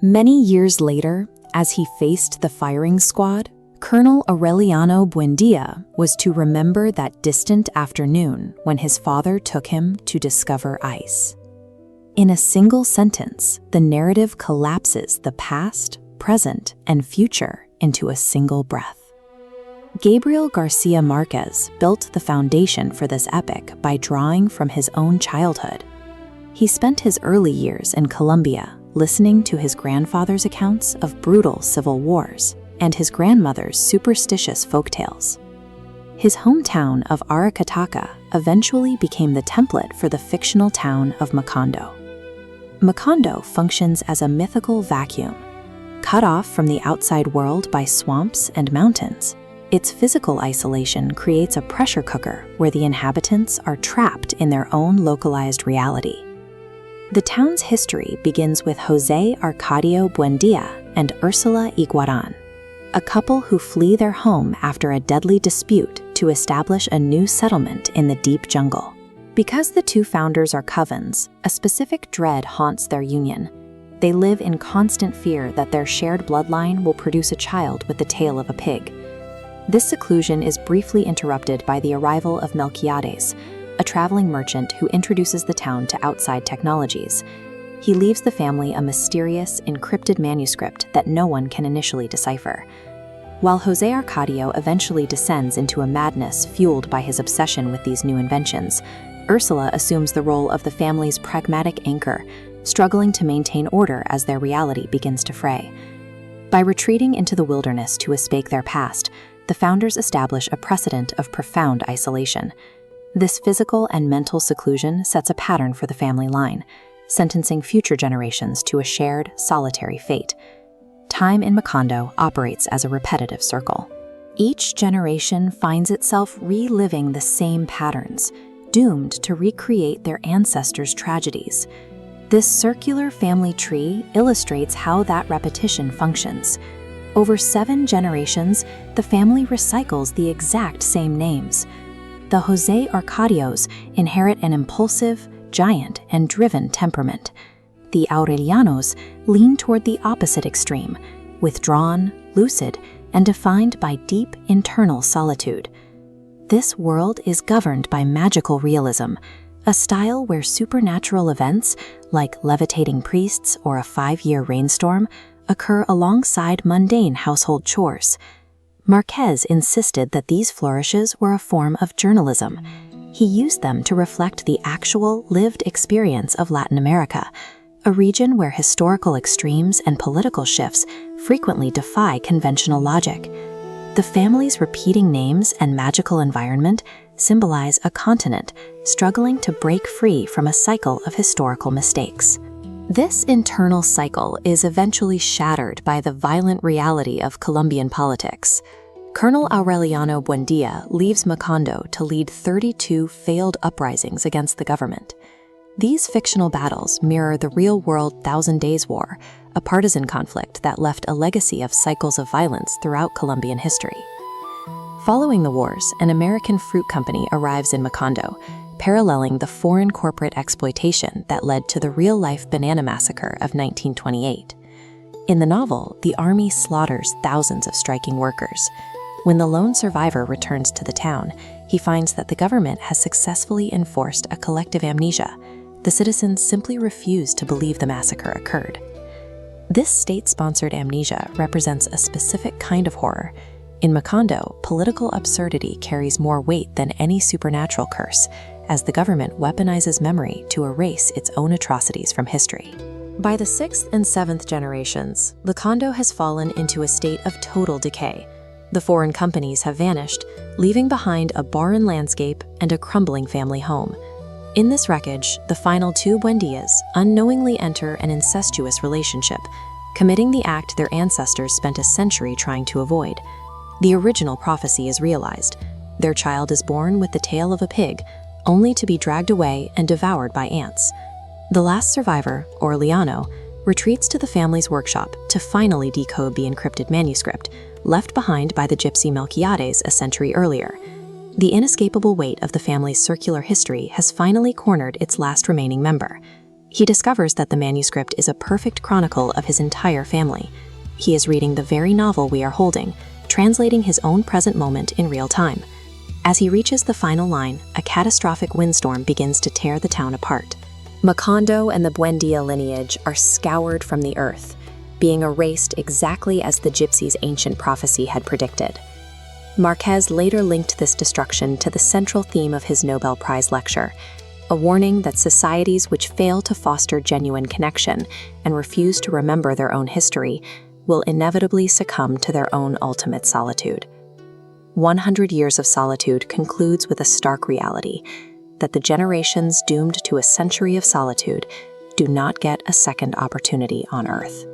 Many years later, as he faced the firing squad, Colonel Aureliano Buendía was to remember that distant afternoon when his father took him to discover ice. In a single sentence, the narrative collapses the past, present, and future into a single breath. Gabriel García Márquez built the foundation for this epic by drawing from his own childhood. He spent his early years in Colombia listening to his grandfather's accounts of brutal civil wars and his grandmother's superstitious folktales. His hometown of Aracataca eventually became the template for the fictional town of Macondo. Macondo functions as a mythical vacuum. Cut off from the outside world by swamps and mountains, its physical isolation creates a pressure cooker where the inhabitants are trapped in their own localized reality. The town's history begins with José Arcadio Buendía and Ursula Iguarán, a couple who flee their home after a deadly dispute to establish a new settlement in the deep jungle. Because the two founders are covens, a specific dread haunts their union. They live in constant fear that their shared bloodline will produce a child with the tail of a pig. This seclusion is briefly interrupted by the arrival of Melquiades, a traveling merchant who introduces the town to outside technologies. He leaves the family a mysterious, encrypted manuscript that no one can initially decipher. While José Arcadio eventually descends into a madness fueled by his obsession with these new inventions, Ursula assumes the role of the family's pragmatic anchor, struggling to maintain order as their reality begins to fray. By retreating into the wilderness to escape their past, the founders establish a precedent of profound isolation. This physical and mental seclusion sets a pattern for the family line, sentencing future generations to a shared, solitary fate. Time in Macondo operates as a repetitive circle. Each generation finds itself reliving the same patterns, doomed to recreate their ancestors' tragedies. This circular family tree illustrates how that repetition functions. Over 7 generations, the family recycles the exact same names. The José Arcadios inherit an impulsive, giant, and driven temperament. The Aurelianos lean toward the opposite extreme, withdrawn, lucid, and defined by deep internal solitude. This world is governed by magical realism, a style where supernatural events, like levitating priests or a 5-year rainstorm, occur alongside mundane household chores. Márquez insisted that these flourishes were a form of journalism. He used them to reflect the actual, lived experience of Latin America, a region where historical extremes and political shifts frequently defy conventional logic. The family's repeating names and magical environment symbolize a continent struggling to break free from a cycle of historical mistakes. This internal cycle is eventually shattered by the violent reality of Colombian politics. Colonel Aureliano Buendía leaves Macondo to lead 32 failed uprisings against the government. These fictional battles mirror the real-world Thousand Days War, a partisan conflict that left a legacy of cycles of violence throughout Colombian history. Following the wars, an American fruit company arrives in Macondo, paralleling the foreign corporate exploitation that led to the real-life banana massacre of 1928. In the novel, the army slaughters thousands of striking workers. When the lone survivor returns to the town, he finds that the government has successfully enforced a collective amnesia. The citizens simply refuse to believe the massacre occurred. This state-sponsored amnesia represents a specific kind of horror. In Macondo, political absurdity carries more weight than any supernatural curse, as the government weaponizes memory to erase its own atrocities from history. By the 6th and 7th generations, Macondo has fallen into a state of total decay. The foreign companies have vanished, leaving behind a barren landscape and a crumbling family home. In this wreckage, the final 2 Buendías unknowingly enter an incestuous relationship, committing the act their ancestors spent a century trying to avoid. The original prophecy is realized. Their child is born with the tail of a pig, only to be dragged away and devoured by ants. The last survivor, Aureliano, retreats to the family's workshop to finally decode the encrypted manuscript, left behind by the gypsy Melquiades a century earlier. The inescapable weight of the family's circular history has finally cornered its last remaining member. He discovers that the manuscript is a perfect chronicle of his entire family. He is reading the very novel we are holding, translating his own present moment in real time. As he reaches the final line, a catastrophic windstorm begins to tear the town apart. Macondo and the Buendía lineage are scoured from the earth, being erased exactly as the gypsies' ancient prophecy had predicted. Márquez later linked this destruction to the central theme of his Nobel Prize lecture, a warning that societies which fail to foster genuine connection and refuse to remember their own history will inevitably succumb to their own ultimate solitude. 100 Years of Solitude concludes with a stark reality that the generations doomed to a century of solitude do not get a second opportunity on Earth.